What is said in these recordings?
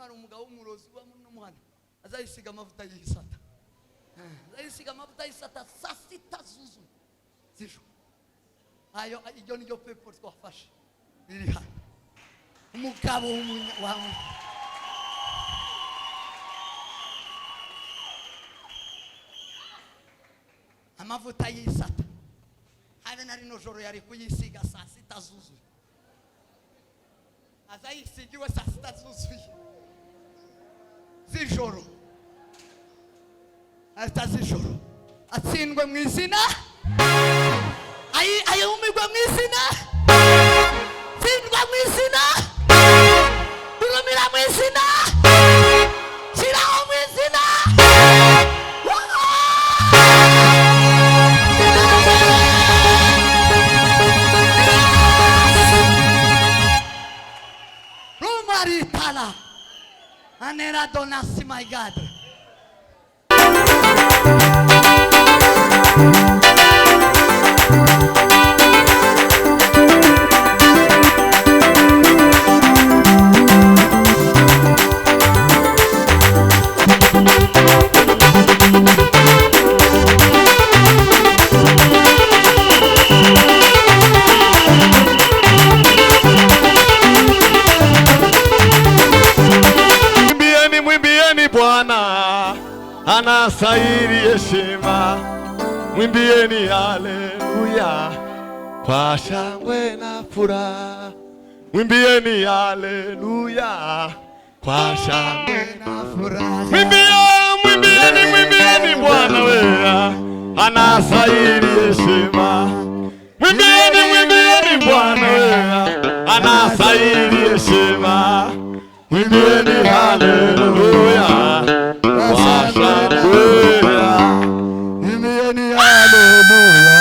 hari umugabo w'umurozi wa n'umuhana azayisiga amavuta y'isata. Azayisiga amavuta y'isata saa 6 zuzuye z'ijoro. Ayo iryo ni ryo pepo twafashe riri hano. Umugabo w'umunyamahanga amavuta y'isata habe nari no joro yari kuyisiga saa 6 zuzuye. Azayisigiwe saa 6 zuzuye z'ijoro. Ata z'ijoro atsindwe mu izina ayumirwa mu izina tsindwa mu izina turumira mu izina shiraho mu izina Rumaritala anera donasi my God. Mwimbieni Bwana anastahili heshima. Mwimbieni haleluya kwa shangwe na furaha. Mwimbieni haleluya kwa shangwe na furaha. Mwimbieni Bwana wewe anastahili heshima. Mwimbieni Bwana wewe anastahili heshima. Mwimbieni haleluya kwa shangwe. Mwimbieni haleluya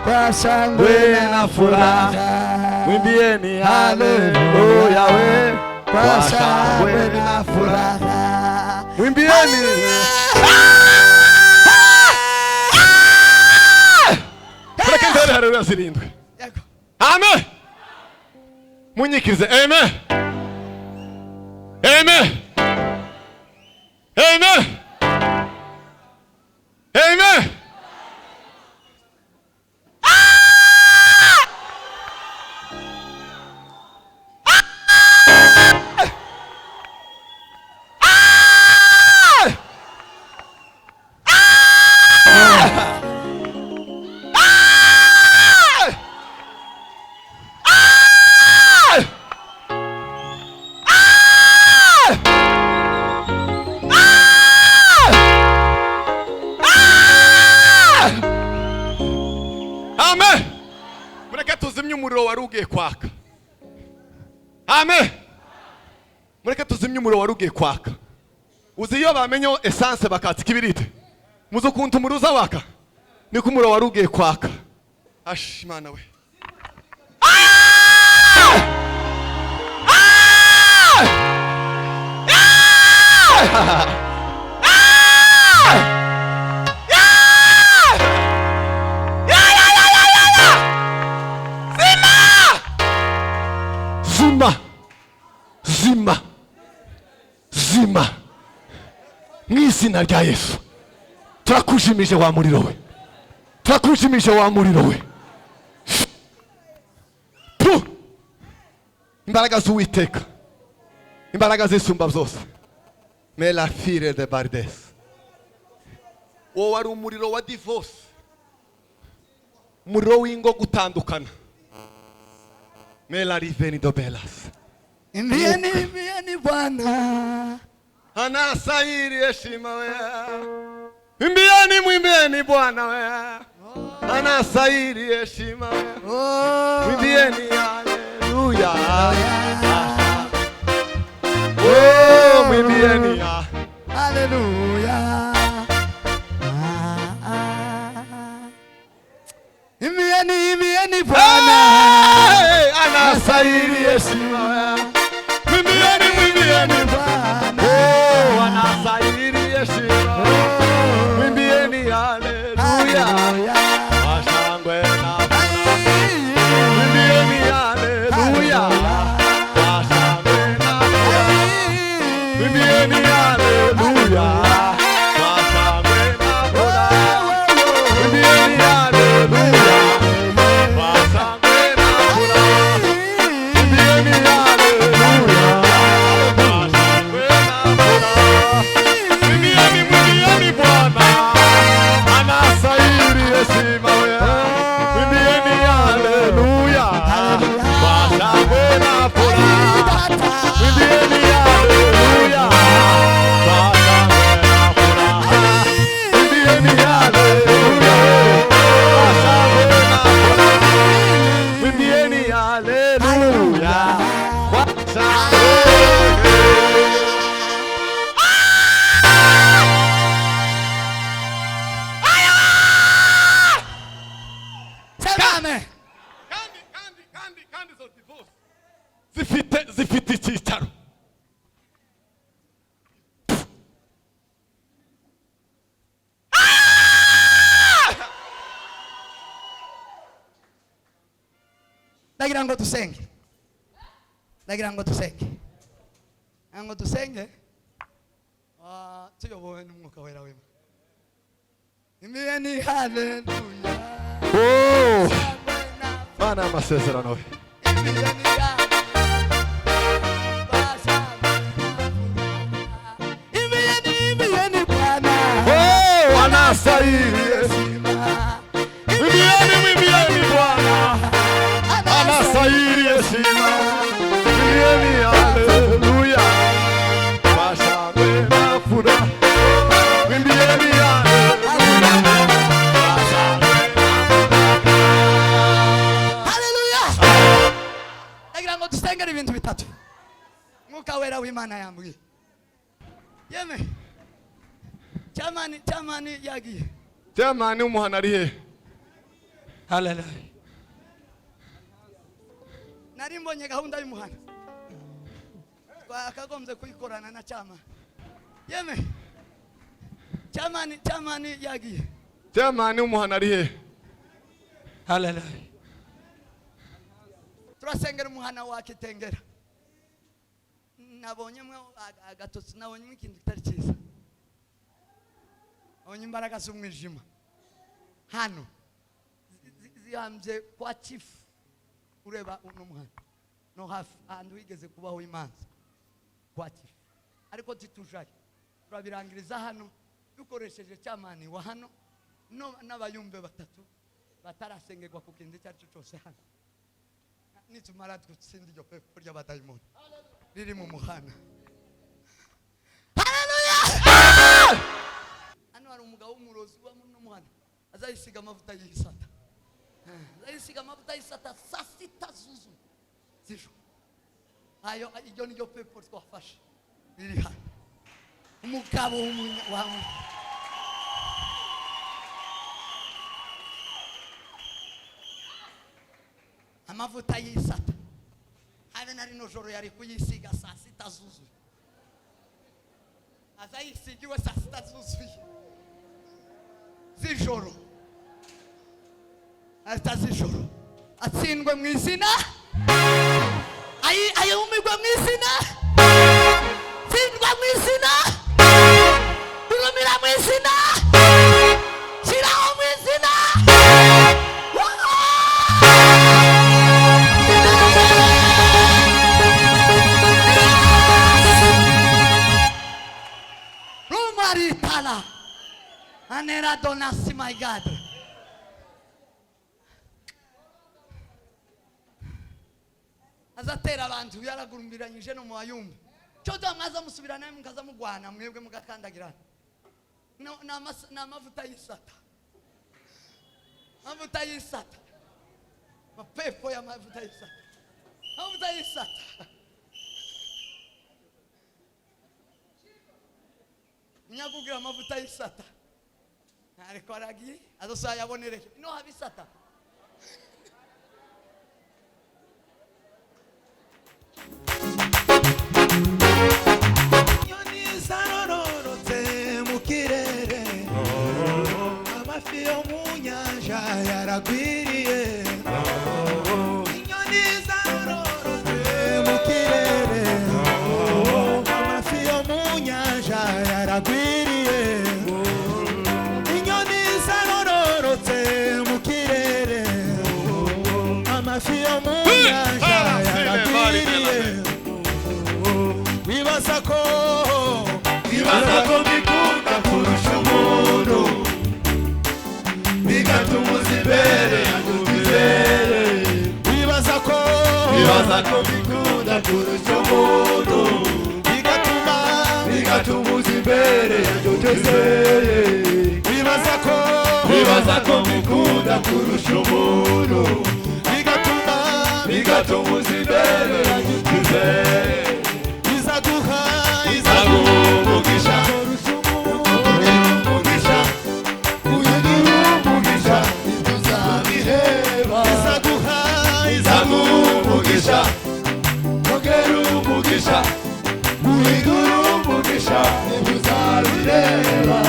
kwa shangwe na furaha. Mwimbieni haleluya we kwa shangwe na furaha. Mwimbieni Turekeze haleluya zirindwe. Amen. Munyikirize amen. Amen. Amen. Amen. Amen. Mureke tuzimye umuriro warugiye kwaka. Amen. Mureke tuzimye umuriro warugiye kwaka. Uzi iyo bamenye essence bakatsa kibirite. Muzo kuntu umuruza waka. Niko umuriro warugiye kwaka. Ash Imana we. Zima mw'izina rya Yesu turakujimije wa muriro we. Turakujimije wa muriro we. Imbaraga z'Uwiteka, imbaraga z'Isumba byose. Mais la fille de Bardes wo wari umuriro wa divorce, umuriro w'ingo gutandukana. Mais la riveni do belas. Imbieni Bwana anastahili heshima wewe. Mwimbieni Bwana wewe anastahili heshima wewe. Mwimbieni haleluya. Oh, mwimbieni haleluya. Imbieni Bwana anastahili heshima wewe. Mwimbieni Bwana oh anastahili heshima. Mwimbieni haleluya kwa shangwe na furaha. Mwimbieni haleluya kwa shangwe na furaha. Mwimbieni haleluya. Washangwe na furaha. Mwimbieni haleluya. Washangwe na furaha. Mwimbieni haleluya. Washangwe na furaha. Mwimbieni Bwana. Anastahili heshima wewe. Mwimbieni haleluya. Washangwe na furaha. Mwimbieni haleluya. Washangwe na furaha. Mwimbieni haleluya. Washangwe na furaha. Mwimbieni haleluya. Washangwe. Sema amen. Kandi zo divorce zifite icyicaro. Ndagira ngo dusenge. Tuyobowe n'umwuka wera wema. Mwimbieni haleluya. Oh, Bwana amasezerano we. Oh, anastahili heshima. Mwimbieni Bwana. Anastahili heshima. Mwimbieni haleluya. Washangwe na furaha. Mwimbieni haleluya. Washangwe na furaha. Haleluya. Ndagira ngo dusengere ibintu bitatu. Mwuka wera w'Imana yambwiye. Yeme. Chamani yagiye. Jamani umuhana ari he? Haleluya. Nari mbonye gahunda y'umuhana. Twakagombye kuyikorana na chama. Yeme. Chamani yagiye. Jamani umuhana ari he? Haleluya. Turasengera umuhana wa Kitengera. Nabonyemwe agatotsi, nabonyemwe ikintu kitari cyiza. Nabonye imbaraga z'umwijima hano zihambye kwa chief. Ureba uno muhana no hafi ahantu wigeze kubaho imanza kwa chief, ariko titujaye turabirangiriza hano dukoresheje cyamani wa hano n'abayumbe batatu batarasengerwa ku kindi cyacu cyose hano. Nitumara gutsinda iryo pepo ry'abadayimoni riri mu muhana. Haleluya. Hano hari umugabo w'umurozi wa muno muhana azayisiga amavuta y'isata. Azayisiga amavuta y'isata saa 6 z'ijoro. Ayo iryo niryo pepo twafashe riri hano. Umugabo w'umunyawanga amavuta y'isata. Habe nari no joro yari kuyisiga saa 6 z'ijoro. Azayisigiwe saa 6 z'ijoro. Z'ijoro. Atsindwe mu izina. Ayumigwe mu izina. Tsindwa mu izina. Urumira mu izina. Shiraho mu izina. Rumaritala. Anera donasi my God. Azatera abantu yaragurumbiranyije no mu bayumbe. Cyo mwaza musubirana mukaza mugwana mwebwe mugakandagirana. Na mavuta y'isata. Mavuta y'isata. Mapepo ya mavuta y'isata. Mavuta y'isata. Nyagugira mavuta y'isata. Ariko aragiye azosa yabonere. No habisata. Amafi yo mu nyanja yaragwiriye. Inyoni zarororotse mu kirere. Amafi yo mu yaragwiriye inyoni zarororotse mu kirere amafi yo mu nyanja yaragwiriye wibaza ko bikunda kurusha umuntu bigatuma uzibere uzibere wibaza ko bikunda kurusha umuntu bigatuma uzibere uzibere wibaza ko bikunda kurusha umuntu bigatuma uzibere uzibere izaguha umugisha umugisha umugisha tuzabiheba izaguha umugisha ongera umugisha uhindura umugisha tuzabireba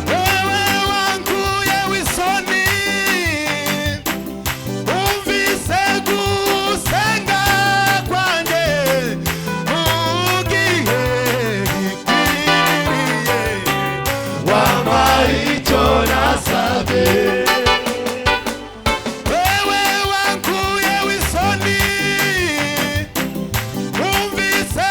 wewe wanguye w'isoni umvise gusenga kwanjye mu gihe gikwiriye wampaye icyo nasabye wewe wanguye w'isoni umvise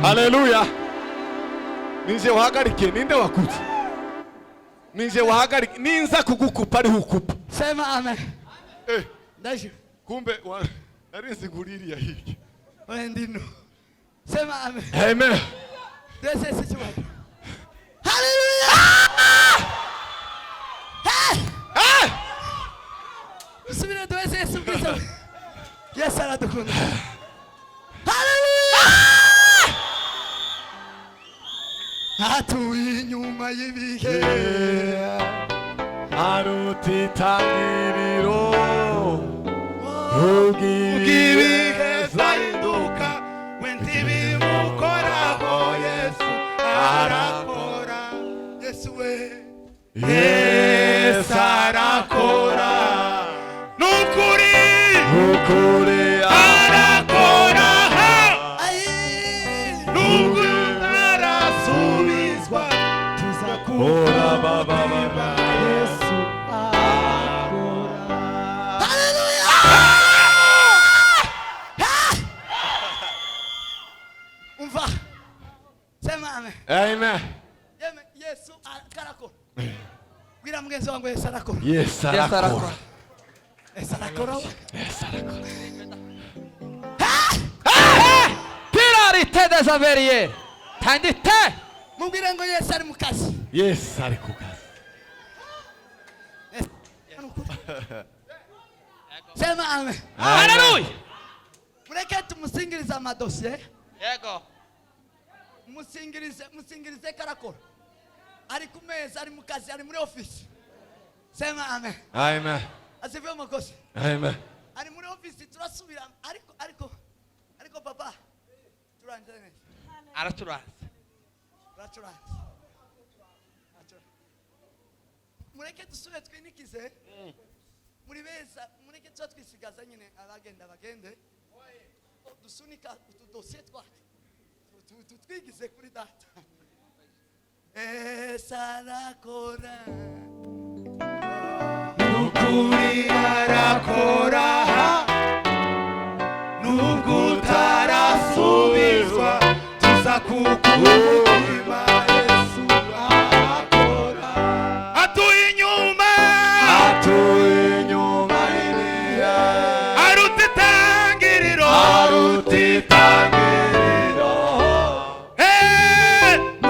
Haleluya. Ninje wahagarike ninde wakuze? Ninje wahagarike ninza kugukupa ari hukupa. Sema amen. Ndaje. Kumbe narinzi nguririya hirya. Wendino. Sema amen. Amen. Dese sichwa. Haleluya. Subira dese Yesu Kristo. Yesu aradukunda. Haleluya. Hatuye inyuma y'ibihe. Arutitangiriro. Ugibihe zahinduka wentibi mukoraho Yesu arakora. Yesu we. Yesu arakora. Nukuri arakora. Nukuri arasubizwa. Tuzakura baba Yesu arakora. Umva. Sema amen. Amen. Yesu arakora. Bwira mugenzi wangu Yesu arakora. Yesu arakora. Yesu arakora. Yesu arakora. Pirarite desaveriye. Tandite. Mubwire ngo Yesu ari mu kazi. Yesu ari ku kazi. Sema amen. Haleluya. Mureke tumusingirize amadosiye. Yego. Musingirize karakora. Ari ku meza, ari mu kazi, ari muri office. Sema amen. Amen. Asifiwe makosi. Amen. Ari muri office turasubira ariko papa turangene. Araturanze. Turaturanze. mureke dusubire twinikize muri beza mureke tuba twisigaza nyine abagenda bagende dusunika utudosiye twacu twigize kuri data sarakora nukuri arakora nubwo utarasubizwa tuza kukutima Yesu arakora atuye inyuma iriya arutitangiriro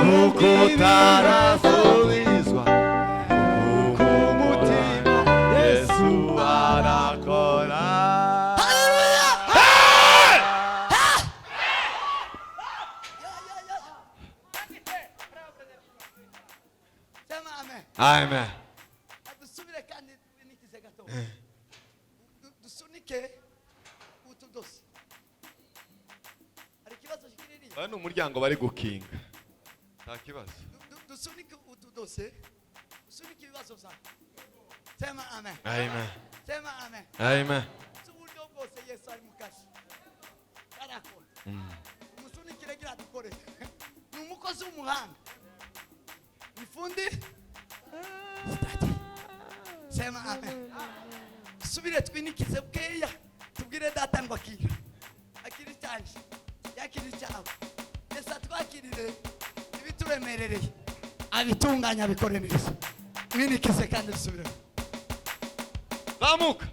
nubwo utarasubizwa kumutima Yesu arakora sema amen Amen. dusubire kandi twinikize gato dusunike utudosi hari ikibazo kikiririye Bano umuryango bari gukinga. Nta kibazo. dusunike utudose dusunike ibibazo zawe sema amen Amen. sema amen Amen. uburyo bwose Yesu ari mu kazi arakora umusunikire gira dukore ni umukozi w'umuhanga ifundi sema amen subire twinikize bweya tubwire data ngo akira cyanje yakiri cyawe Yesu atwakirire ibituremerereye abitunganya abikore neza twinikize kandi dusubire Zamuka.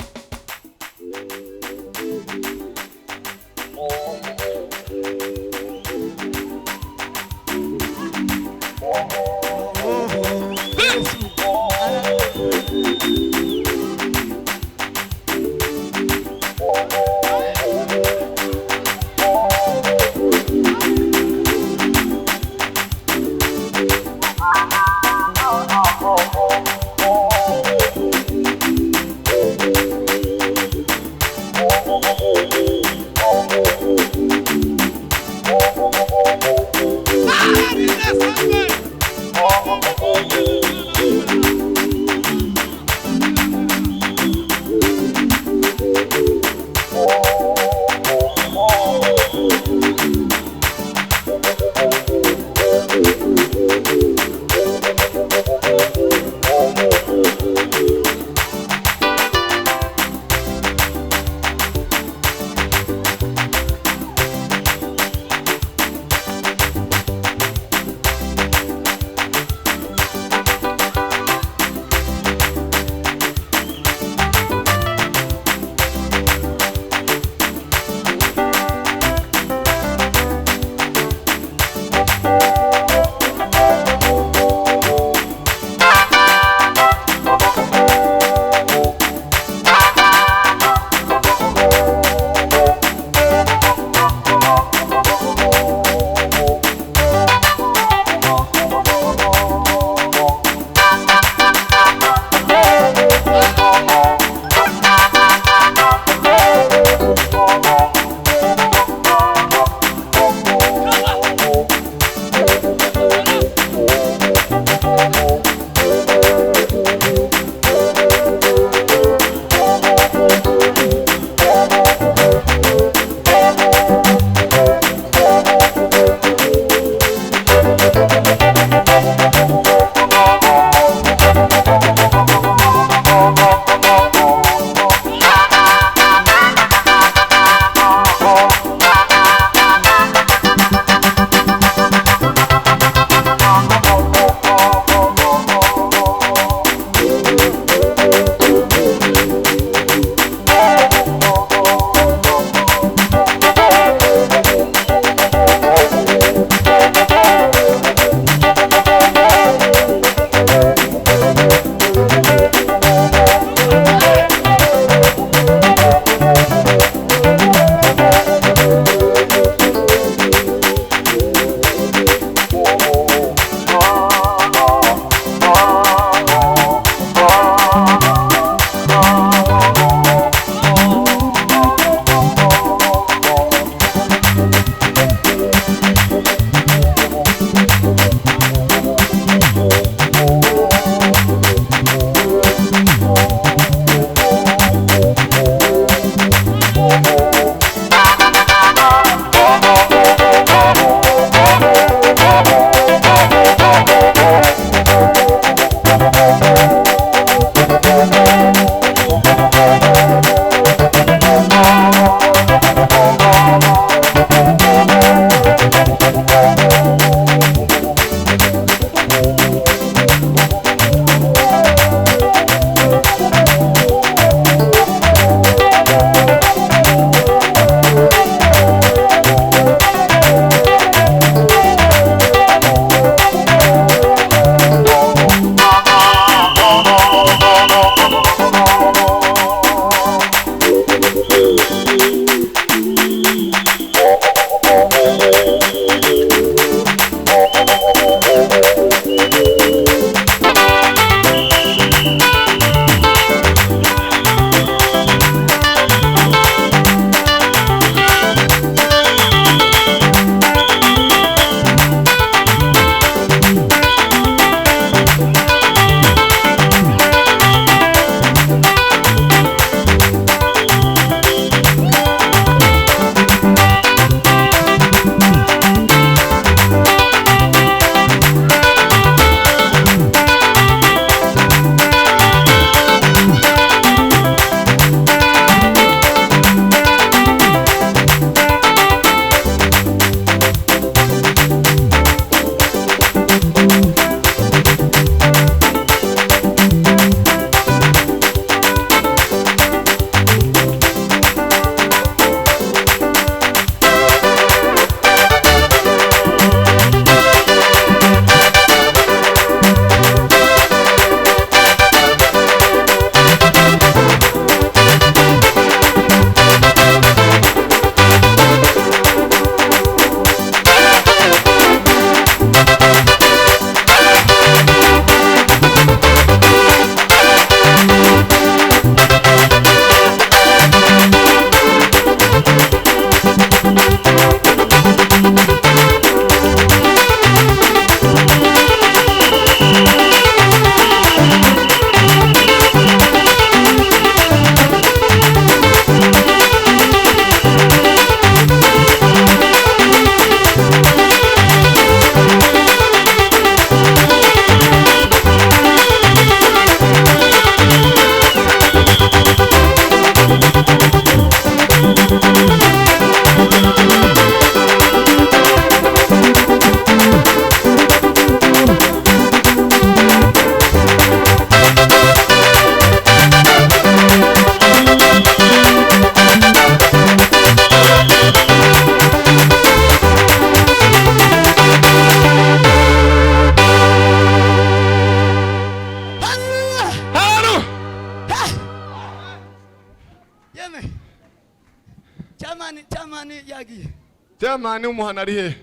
Jamani umuhana ari he?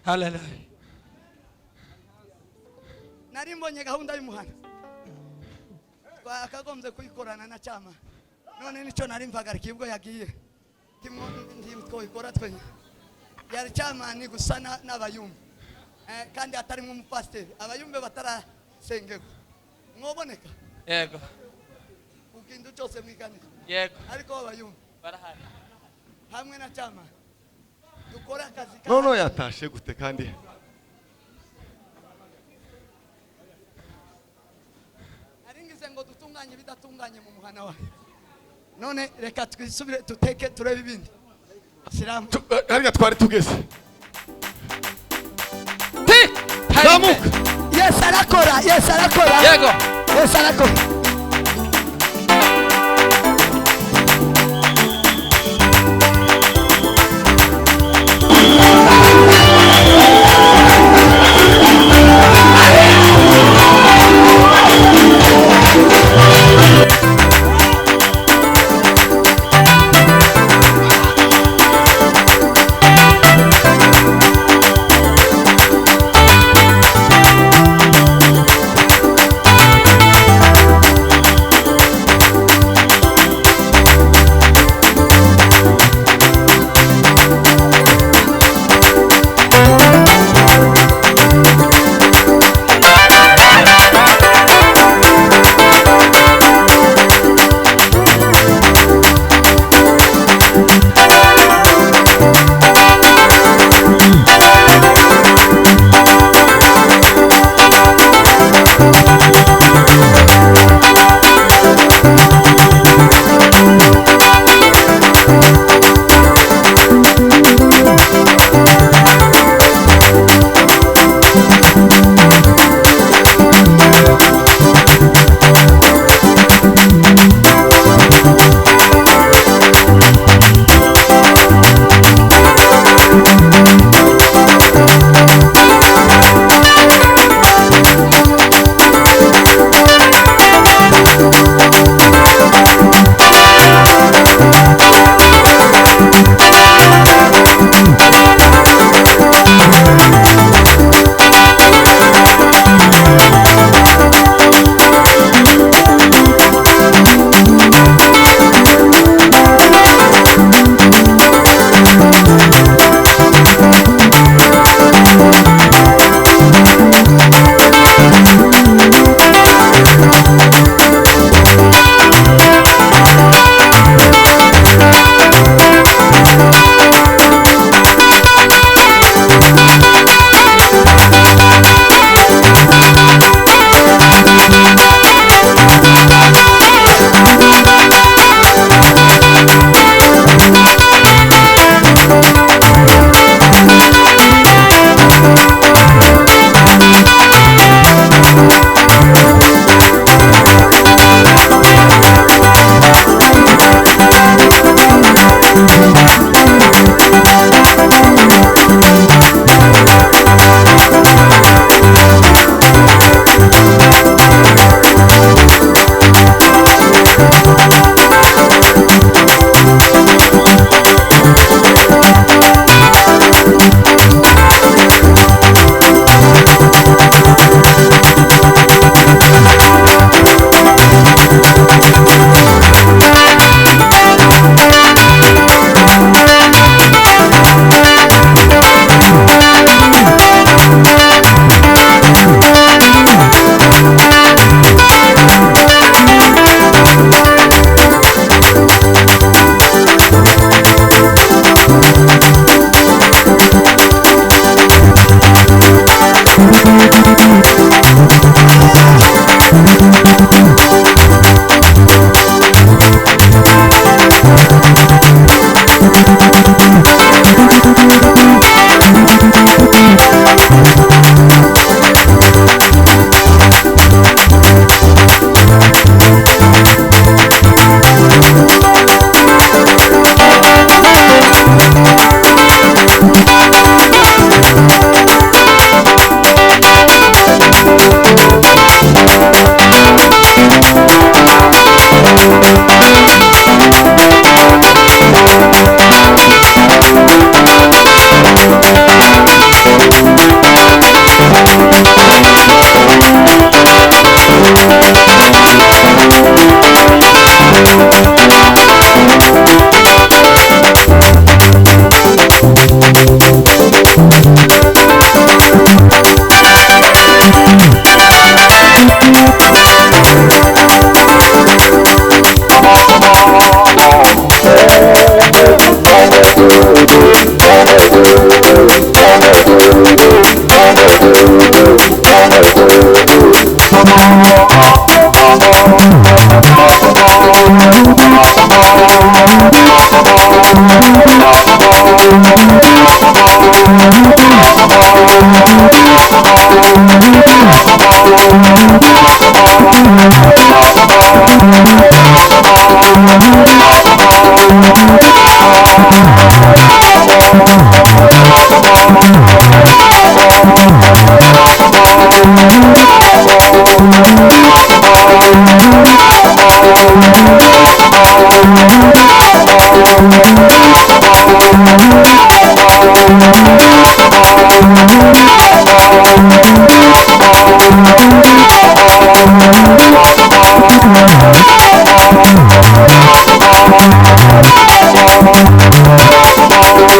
Hallelujah. nari mbonye gahunda y'umuhana twakagombye kuyikorana na cyama none nicyo nari mvagarika ibwo yagiye twikora twenye yari cyama ni gusa n'abayumbe kandi atarimo umupasiteri abayumbe batarasengerwa mwoboneka Yego. ukindu cyose mwiganira Yego. ariko abayumbe Barahari. hamwe na cyama dukora akazi Nono yatashe gute kandi? aringize ngo dutunganye bidatunganye mu muhana wawe none reka twisubire tuteke turebe ibindi siramu Hariya twari tugeze. Tik. Zamuka. Yesu arakora Yesu arakora Yego. Yesu arakora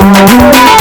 Thank you.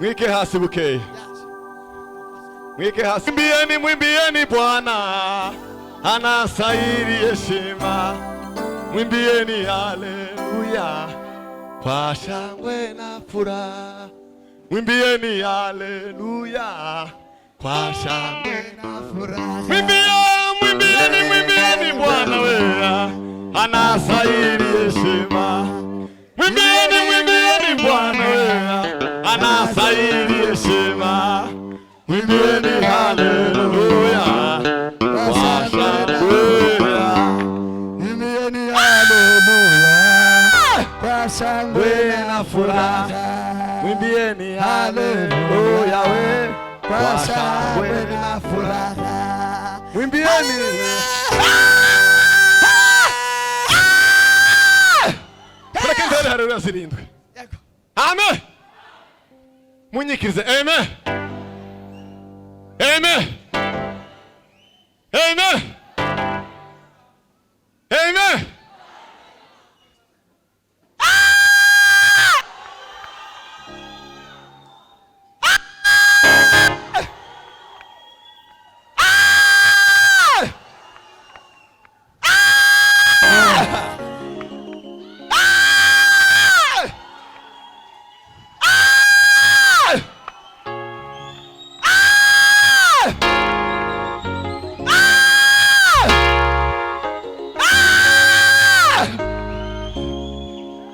Mwike hasi bukeye. Yaje. Mwike hasi. Mwimbieni, mwimbieni Bwana anastahili heshima. Mwimbieni haleluya kwa shangwe na furaha. Mwimbieni haleluya kwa shangwe na Furaha. Mwimbieni Bwana wewe anastahili heshima. Mwimbieni Bwana wewe anastahili heshima. Mwimbieni haleluya kwa shangwe. Mwimbieni haleluya kwa shangwe na furaha. Mwimbieni haleluya we Kwa shangwe na furaha. Mwimbieni. Mureke ntere haleluya zirindwi. Yego. Amen. Munyikirize amen. Amen. Amen. Amen.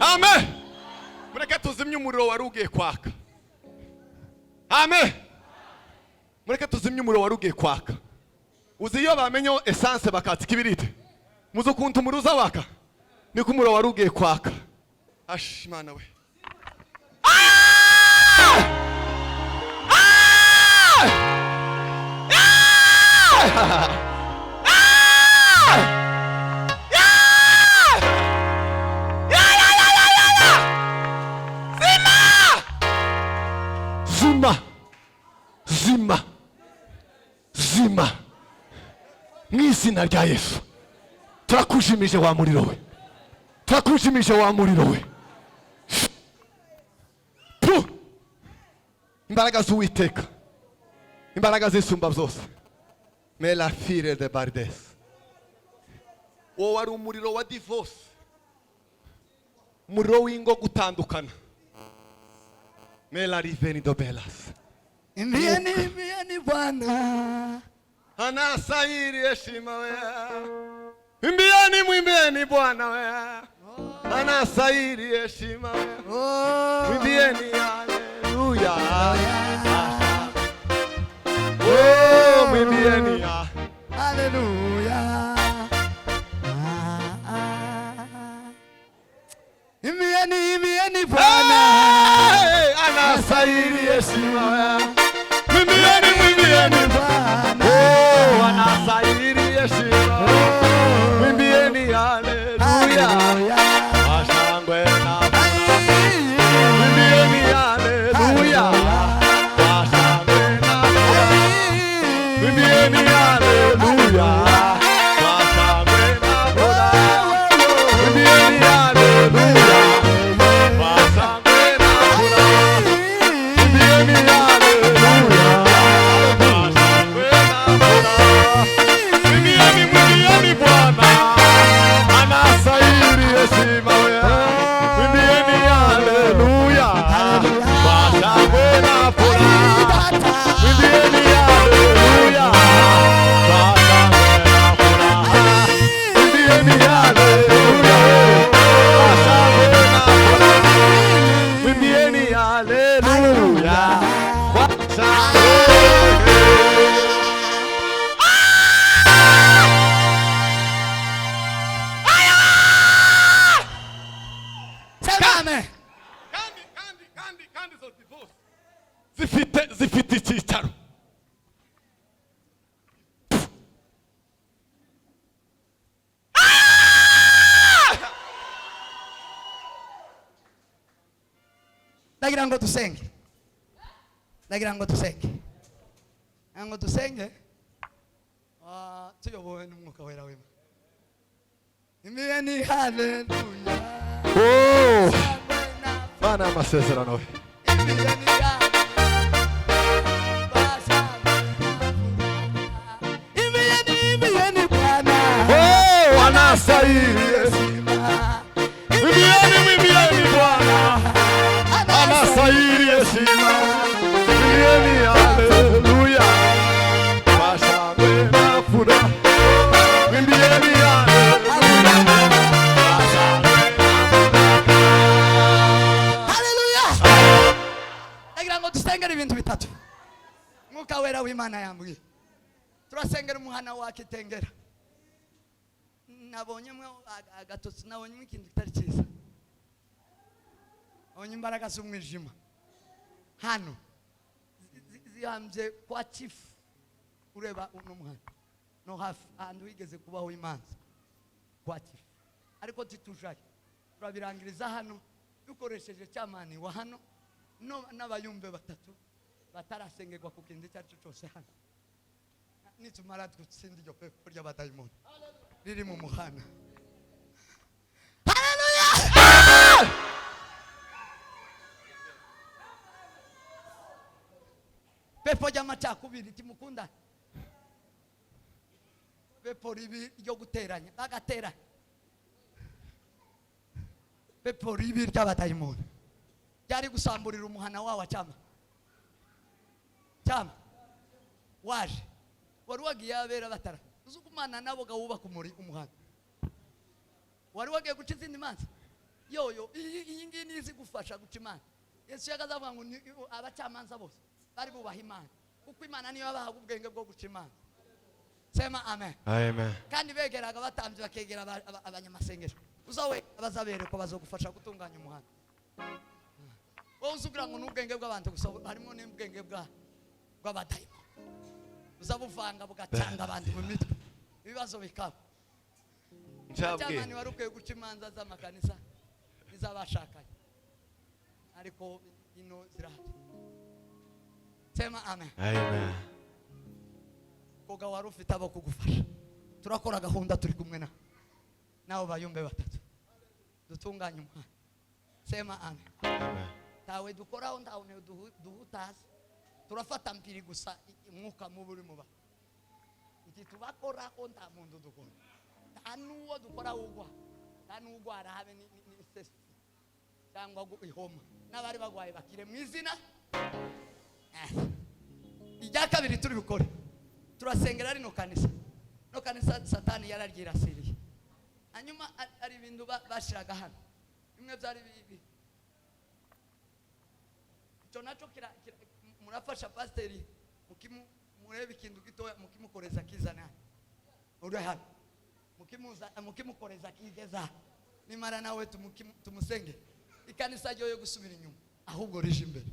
Amen. Mureke tuzimye umuriro wari ugiye kwaka. Amen. Mureke tuzimye umuriro wari ugiye kwaka. Uzi iyo bamenye essence bakatsa ikibirite. Muzo kuntu umuruza waka. Niko umuriro wari ugiye kwaka. Ash Mana we. Zima. Zima. Zima. Mw'izina rya Yesu. Turakushimije wa muriro we. Turakushimije wa muriro we. Puh. Imbaraga z'Uwiteka. Imbaraga z'Isumba byose. Mais la fille de Bardes. Wowe wari umuriro wa divorce. Umuriro w'ingo gutandukana. Mais la riveni do belas. Imbieni Bwana. Anastahili heshima wewe. Mwimbieni Bwana wewe. Anastahili heshima wewe. Oh. Mwimbieni haleluya. Oh, mwimbieni ya. Haleluya. Imbieni Bwana. Hey, anastahili heshima wewe. Mwimbieni Bwana. Oh, anastahili heshima. Mwimbieni haleluya. Haleluya. Ashangwe na mwimbieni haleluya. Ashangwe na mwimbieni haleluya. Ashangwe na mwimbieni haleluya. Ashangwe na mwimbieni haleluya. Ashangwe na mwimbieni Bwana. Anastahili heshima wewe. Mwimbieni haleluya. Ashangwe na furaha. Mwimbieni haleluya. Ashangwe na furaha. Mwimbieni haleluya. Ashangwe na furaha. Mwimbieni haleluya. Segame. kandi zo divorce zifite icyicaro. Ndagira ngo dusenge. Tuyobowe n'umwuka wera wema. Imbieni haleluya. Oh, Bana amasezerano we. Imbieni haleluya. anastahili. Mwimbieni, mwimbieni Bwana, anastahili heshima. Mwimbieni haleluya, kwa shangwe na furaha. Mwimbieni haleluya, kwa shangwe na furaha. Haleluya. Ndagira ngo dusengere ibintu bitatu. Mwuka wera w'Imana yambwiye turasengera umuhana wa Kitengera. Nabonyemo agatotsi, nabonyemo ikintu kitari cyiza. Nabonye imbaraga z'umwijima hano zihambye kwa chifu ureba uno muhana no hafi ahantu wigeze kubaho imanza kwa chifu, ariko titujaye turabirangiriza hano dukoresheje cyamani wa hano n'abayumbe batatu batarasengerwa ku kindi cyacu cyose hano. Nitumara gutsinda iryo pepo ry'abadayimoni riri mu muhana. Haleluya. Pepo ry'amacakubiri timukunda, pepo ribi ryo guteranya bagateranya, pepo ribi ry'abadayimoni ryari gusamburira umuhana wawa cyama waje wari wagiye abera batara uzukumana nabo gawubaka umuhana, wari wagiye guca izindi manza yoyo iyi ngiyi nizi gufasha guca imanza. Yesu yagazavuga ngo abacamanza bose bari bubaha Imana kuko Imana niyo yabaha ubwenge bwo guca imanza. Sema amen. Amen. Kandi begeraga batambye bakegera abanyamasengesho uzawe abazabere ko bazogufasha gutunganya umuhana. Wowe uzugira ngo n'ubwenge bw'abantu gusa, harimo n'ubwenge bw'abadayimoni uzabuvanga bugatanga abantu mu mitwe ibibazo bikaba. Cyamani wari ukwiye guca imanza z'amakanisa n'izabashakanye, ariko ino zirahari. Sema amen. Amen. Koga wari ufite abo kugufasha, turakora gahunda turi kumwe nabo bayumbe batatu dutunganya umuhana. Sema amen. Amen. Tawe dukoraho ndaone duhutaza turafata mpiri gusa umwuka muburi muba iki tubakora ko nta muntu dukora tanuwo dukora ugwa tanugwa arabe ni stress cyangwa ihoma n'abari bagwaye bakire mu izina. Ijya kabiri turi bukore turasengera rino kanisa no kanisa satani yararyirasiriye, hanyuma ari ibintu bashiraga hano bimwe byari bibi nacho kira murafasha pasteri murebe ikintu gitoya mukimukoreza kizana uri hano mukimukoreza kigeza nimara nawe tumusenge ikanisa ryo yo gusubira inyuma ahubwo rije imbere.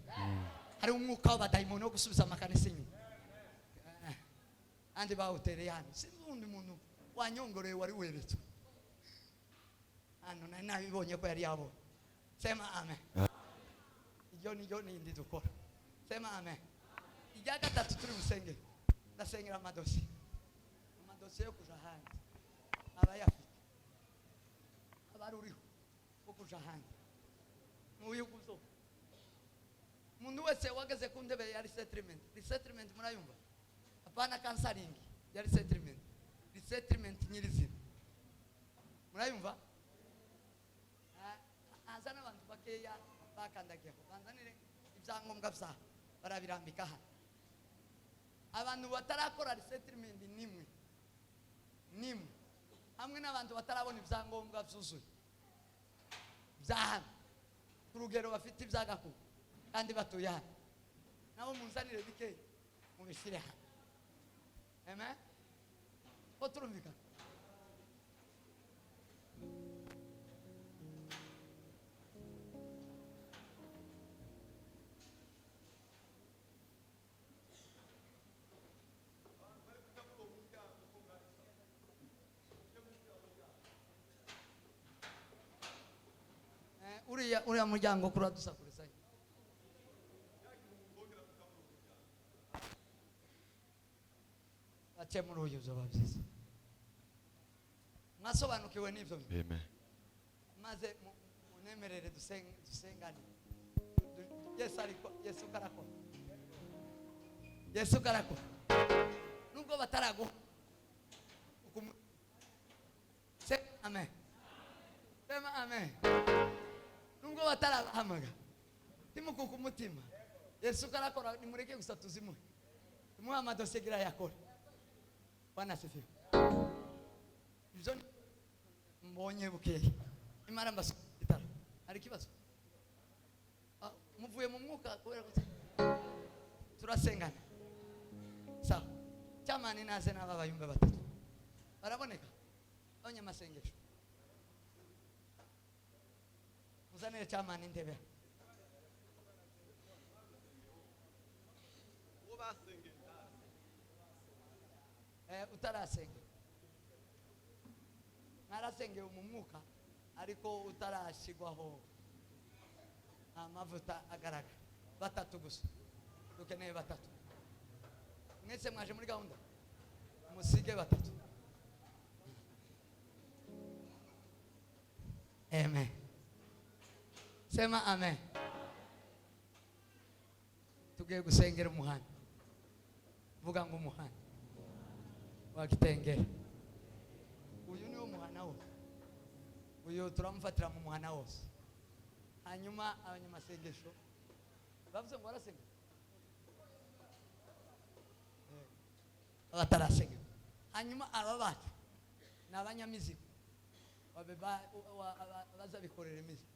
Hari umwuka w'abadayimoni wo gusubiza amakanisa inyuma andi bawutereye hano sinzi muntu wanyongoreye wari weretse hano nabibonye ko yari yabonye. Sema amen. Niyo nindi dukora. Sema amen. Ijya gatatu turi musenge ndasengera amadosi yo kuja hanze abayafite abari uriho wo kuja hanze muyuguzo umuntu wese wageze ku ndebe ya resettlement murayumva apana counseling ya resettlement nyirizina murayumva azana abantu bakeya bakandagiye banzanire ibyangombwa bya barabirambika hano. Abantu batarakora resettlement nimwe hamwe n'abantu batarabona ibyangombwa byuzuye bya hano ku rugero bafite ibyagakuba kandi batuye hano nabo munzanire bikeya mubishyire hano. Amen. Ko turumvikana. Uriya muryango kuri adusakuriza bace muri uyu byoba byiza mwasobanukiwe n'ibyo Amen. maze munemerere dusengane. Yesu karakora nubwo batarago batarahamagara timukuka umutima Yesu karakora nimureke gusa tuzimuhe tumuha amadosiye gira yakora Bwana asifiwe ibyo mbonye bukeye imara mbasitara ari kibazo muvuye mu mwuka kubera gute turasengana sawa cyamani naze n'aba bayumbe batatu baraboneka abanyamasengesho muzanire cyamani intebe utarasenga narasengeye mu mwuka ariko utarashigwaho amavuta agaragara batatu gusa dukeneye batatu mwese mwaje muri gahunda musige batatu amen sema amen tugiye gusengera umuhanda vuga ngo umuhanda wakitengera uyu niwo muhana wose uyu turamufatira mu muhana wose hanyuma abanyamasengesho bavuze ngo barasenga abatarasenga hanyuma aba bacu ni abanyamizigo bazabikorera imizigo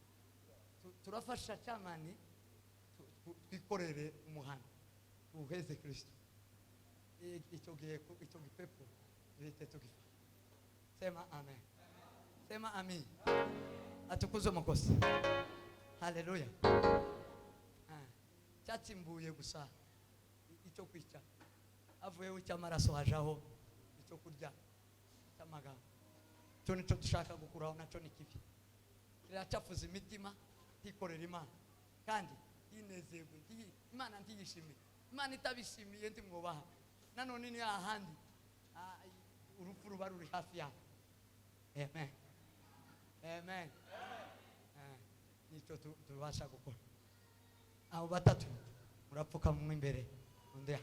turafasha cyamani twikorere umuhanda tuwuheze Kristo icyo gipepo bihite tugifa sema amen sema amin atukuze umukozi haleluya cyatsimbuye gusa icyo kwica avuyeho cy'amaraso hajaho icyo kurya cy'amagambo cyo nico dushaka gukuraho naco ni kifi kiracafuza imitima tikorera Imana kandi yinezerwe Imana ntiyishimiye Imana itabishimiye ndi mwubaha nanone ni ahandi urupfu ruba ruri hafi yawe amen amen nico tubasha gukora abo batatu murapfuka mu imbere undi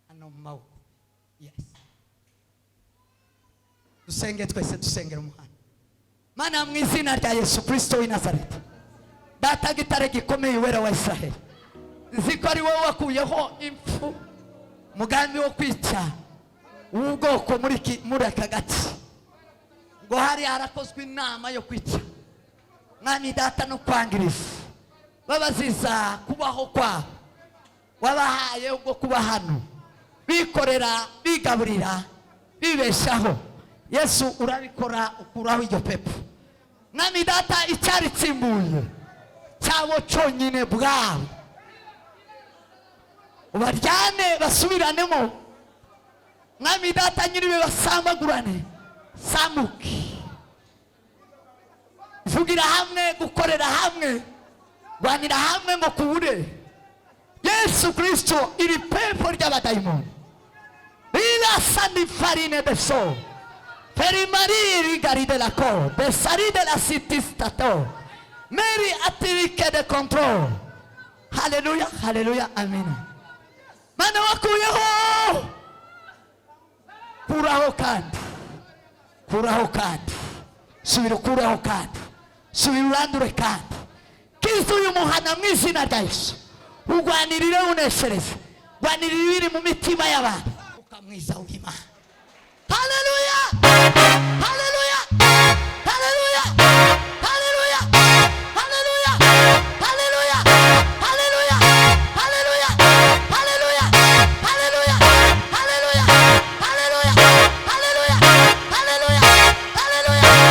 hano mu maboko yes dusenge twese dusengera umuhanda Mana mu izina rya Yesu Kristo w'i Nazareti data gitare gikomeye wera wa Israheli ziko ari wowe wakuyeho impfu mugambi wo kwica ubwoko muri aka gace ngo hari harakozwe inama yo kwica mwami data no kwangiriza babaziza kubaho kwabo wabahaye ubwo kuba hano bikorera bigaburira bibeshaho Yesu urabikora ukuraho iryo pepo mwami data icyari tsimbuye cyabo cyonyine bwawe ubaryane basubiranemo mwami data nyiriwe basambagurane samuki vugira hamwe gukorera hamwe rwanira hamwe ngo kubure Yesu Kristo iri pepo ry'abadayimoni ila sandi farine de so perimariri gari de la cor de sari de la sitistato meri atirike de control haleluya haleluya amina Mana wakuyeho kuraho kandi subira kuraho kandi subira urandure kandi Kristo uyu muhana mu izina rya Yesu ugwanirire uneshereze gwanirire ibiri mu mitima y'abantu ukamwiza w'Imana haleluya haleluya haleluya haleluya haleluya haleluya haleluya haleluya haleluya haleluya haleluya haleluya haleluya haleluya haleluya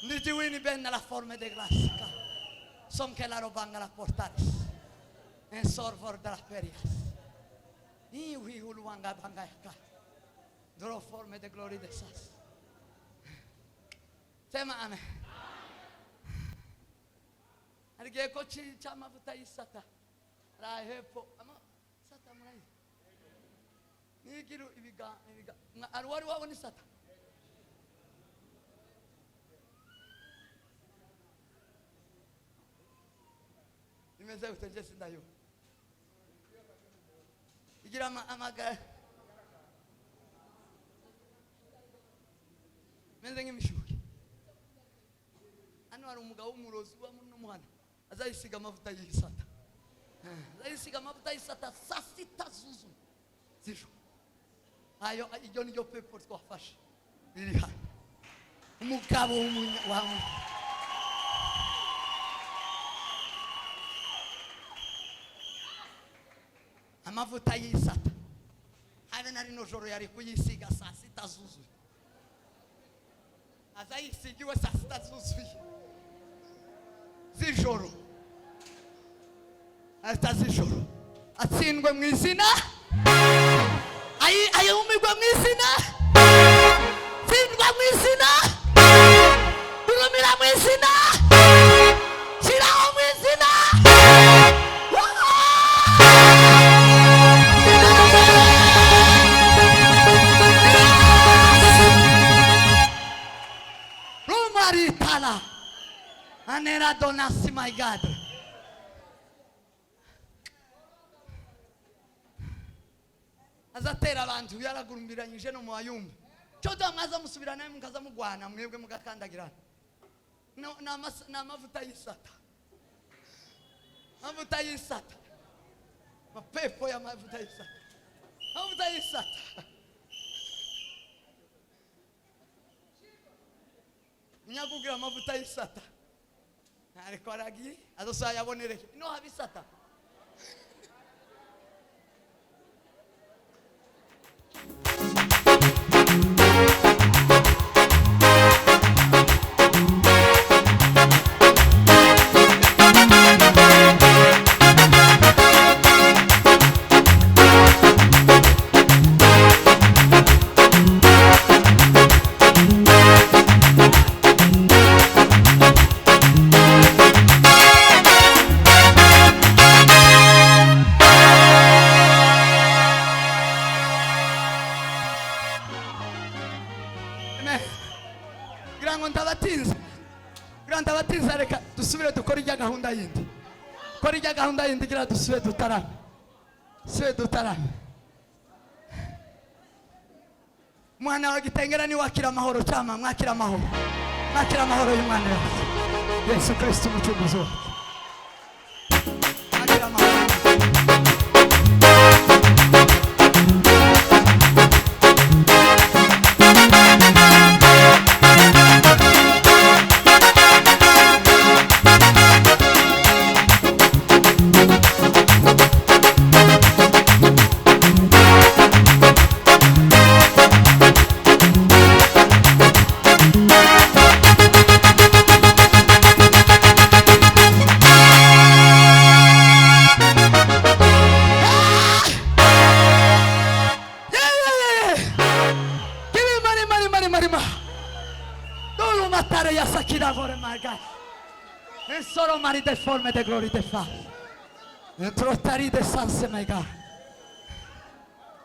Nitiwini ben nella forma de gracia. Son che la robanga la portare. En sorvor de las ferias. Ni wihulu wanga bangayaka. Draw forme de glory de sas. Sema amen. Arige ko chi chama vuta isata. Rahepo ama sata murai. Ni giru ibiga arwari wabona isata. Imeze utengese ndayo. Igira amaga. Meze nk'imishuki. Hano hari umugabo w'umurozi uba muno muhana. Azayisiga amavuta y'isata. Azayisiga amavuta y'isata saa sita zuzu. Z'ijoro. Ayo iryo ni ryo pepo twafashe. Riri hano. Umugabo w'umunyamahanga. Amavuta y'isata. Habe nari no joro yari kuyisiga saa sita zuzuye. Azayisigiwe saa sita zuzuye. Z'ijoro. Ata z'ijoro. Atsindwe mu izina. Ayumigwe mu izina. Tsindwa mu izina. Urumira mu izina. Shiraho mu izina. Rumaritala. Anera donasi my God. Azatera abantu yaragurumbiranyije no muayumba. Cyoda mwaza musubirana mukaza mugwana mwebwe mugakandagirana. Na mavuta y'isata. Mavuta y'isata. Mapepo ya mavuta y'isata. Mavuta y'isata. Nyakugira amavuta y'isata. Ariko aragiye azosa yabonere. No habisata. Granta reka dusubire dukora ijya gahunda yindi. Kora ijya gahunda yindi gira dusubire dutarame. Sube dutarame. Mwana wa Gitengera ni wakira amahoro cyama mwakira amahoro. Mwakira amahoro y'Imana yacu. Yesu Kristo umucunguzi wacu. Mwakira amahoro. Solo mari de forme de gloria de fa. Trottari de sanse my God.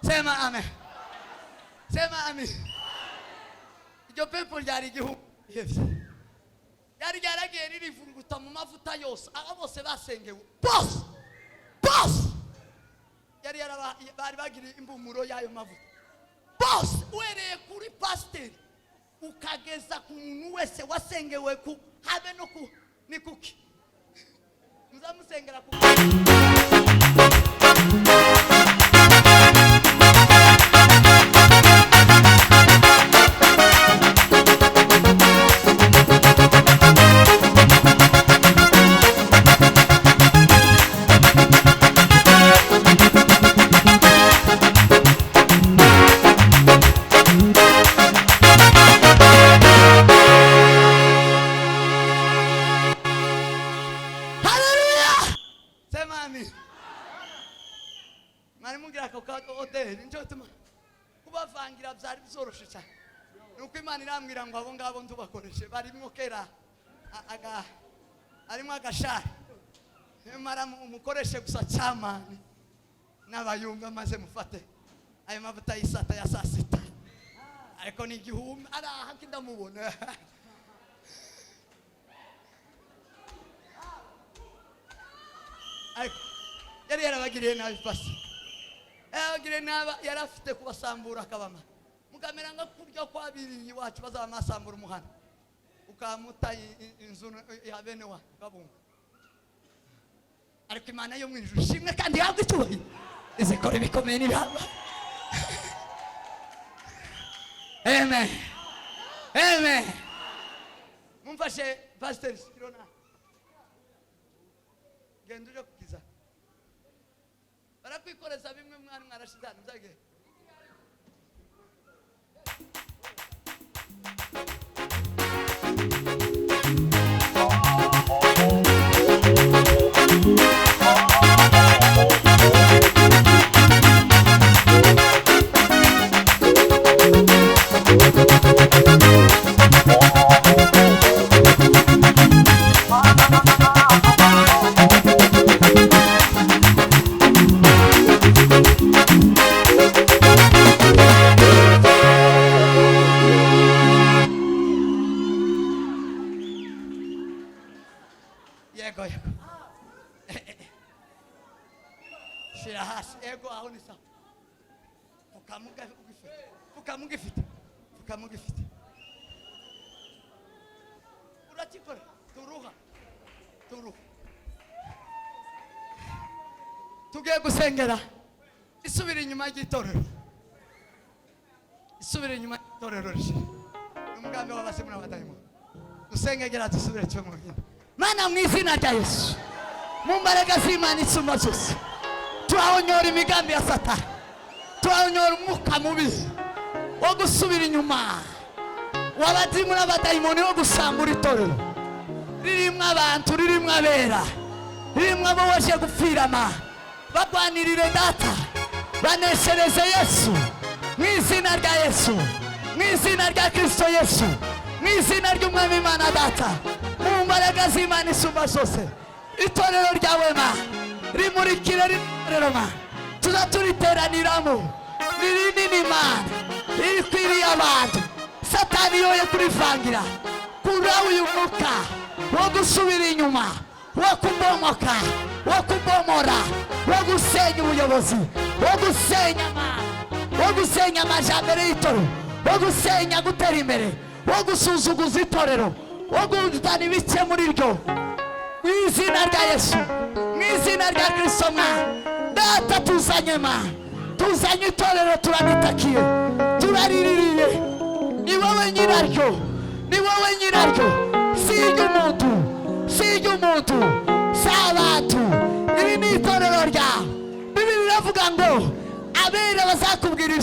Sema amen. Sema amen. Ijyo pepo yari gihu. Yari yaragera irifunguta mu mavuta yose. Aba bose basengewe. Boss. Yari bari bagira imbumuro yayo mavuta. Boss, uhereye kuri pastor ukageza ku muntu wese wasengewe ku habe no ku ni kuki. Muzamusengera ku ntimugira ako ka oderi njo tuma kubavangira byari bizoroshe cyane nuko Imana irambwira ngo abo ngabo ntubakoreshe barimo kera arimo agashari mara umukoreshe gusa cyamani n'abayumva maze mufate ayo mavuta y'isata ya sasita ariko ni igihumbi araha kindamubona ariko yari yarabagiriye nabi pasi yarabagiriye nabi yarafite kubasambura akabama mukamera nga kurya kwabiri iwacu bazaba masambura umuhana ukamuta inzu ya bene wa kabunga ariko Imana yo mwijuru shimwe kandi yabwe cyubahiro izikora ibikomeye n'ibihamba amen amen mumfashe pastor Kirona genda uje kukiza barakwikoreza bimwe mwana mwarashizana muzage Fukamugifite urakikora turuha tugiye gusengera isubira inyuma y'itorero rishi umugambi w'abase muri abadayimo dusengera dusubire cyo mu hino Mana mu izina rya Yesu mu mbaraga z'Imana isumba zose turahonyora imigambi ya Satani turahonyora umwuka mubi wo gusubira inyuma w'abadimu n'abadayimoni wo gusambura itorero ririmo abantu ririmo abera ririmo abo waje gupfirama bagwanirire data baneshereze Yesu mu izina rya Yesu mu izina rya Kristo Yesu mu izina ry'Umwami Imana data mu mbaraga z'Imana isumba zose itorero ryawe ma rimurikire ritorero ma tuzaturiteraniramo rinini Imana irikwiriye abantu Satani yoye kurivangira kura uyu mwuka wo gusubira inyuma wo kubomoka wo kubomora wo gusenya ubuyobozi wo gusenya wo gusenya amajambere y'itoro wo gusenya gutera imbere wo gusuzuguza itorero wo gutana ibice muri ryo mu izina rya Yesu mu izina rya Kristo mwa data tuzanye itorero turabitakiye turariririye ni wowe nyiraryo si iry'umuntu si abantu iri ni itorero ryawe Bibiri iravuga ngo abera bazakubwira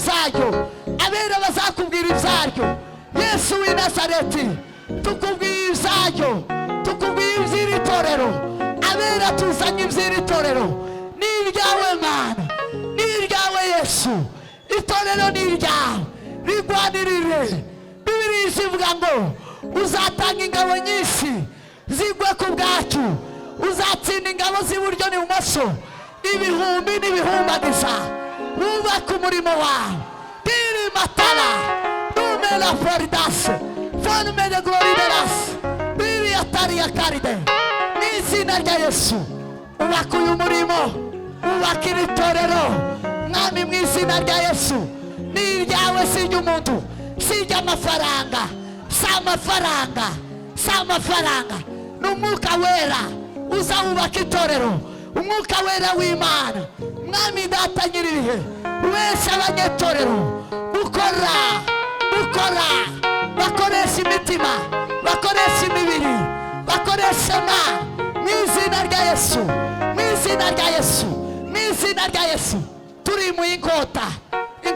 ibyaryo Yesu w'i Nazareti tukubwiye iby'iri torero abera tuzanye iby'iri torero ni iryawe Mana ni iryawe Yesu itorero ni iryawe rigwanirire Bibiri ivuga ngo uzatanga ingabo nyinshi zigwe ku bwacu uzatsinda ingabo z'iburyo n'ibumoso ibihumbi n'ibihumbagiza wubaka umurimo wawe diri matala numela floridas forme de glorideras biri atari ya karide n'izina rya Yesu ubaka uyu murimo ubaka iri torero Mwami mu izina rya Yesu ni iryawe si iry'umuntu si iry'amafaranga si amafaranga n'umwuka wera uzawubaka itorero umwuka wera w'Imana Mwami data nyiribihe wese abanyetorero ukora bakoresha imitima bakoresha imibiri bakoresha mu izina rya Yesu turi mu inkota yo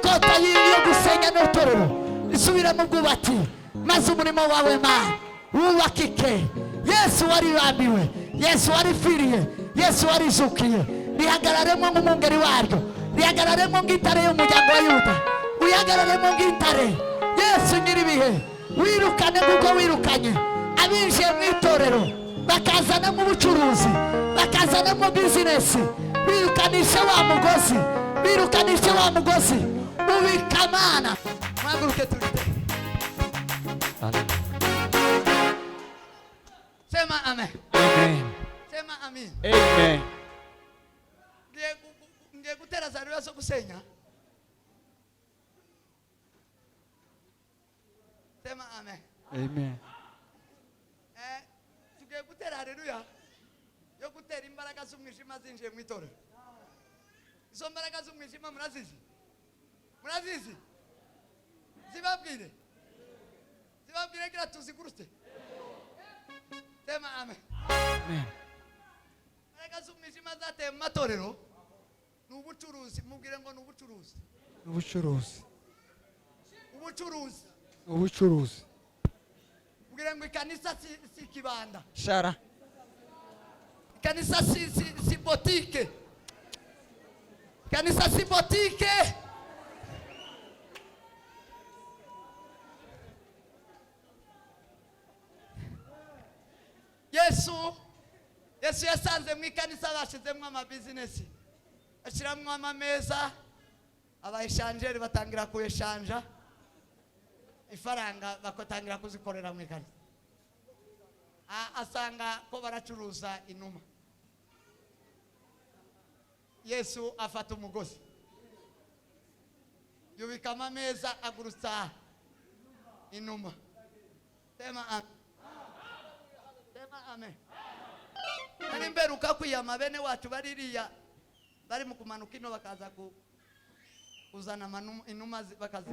gusenya n'itorero isubira mu bwubati maze umurimo wawe Mana wubakike Yesu waribambiwe Yesu waripfiriye Yesu warizukiye rihagararemo nk'umwungeri waryo rihagararemo ng'intare y'umuryango wa Yuda, wihagararemo ng'intare. Yesu nyiribihe, wirukane kuko wirukanye abinjiye mu itorero bakazana mu bucuruzi, bakazana mu bizinesi, birukanishe wa mugozi, birukanishe wa mugozi, ubikamana. Mwaguruke turite. Sema amen. Amen. Sema amen. Amen. Ngiye gutera za rero zo gusenya. Sema amen. Amen. Tugiye gutera haleluya yo gutera imbaraga z'umwijima zinjiye mu itorero. Izo mbaraga z'umwijima murazizi? Murazizi? Zibabwire. Zibabwire gira tuzigurute. Sema amen. Amen. Imbaraga z'umwijima zateye mu matorero n'ubucuruzi. Mubwire ngo n'ubucuruzi. Ubucuruzi. Ubucuruzi. Ubucuruzi. Mubwire ngo ikanisa si kibanda. Shara. Ikanisa si botike. Ikanisa si botike. Yesu yasanze mu ikanisa bashizemo amabizinesi, ashyiramo amameza, abayeshanjeri batangira kuyeshanja ifaranga bakatangira kuzikorera mu ikanisa. Asanga ko baracuruza inuma. Yesu afata umugozi, yubika amameza, agurutsa inuma. Sema amen. Sema amen. Nari mberuka kwiyama bene wacu baririya bari mu kumanuka ino bakaza kuzana inuma bakazi.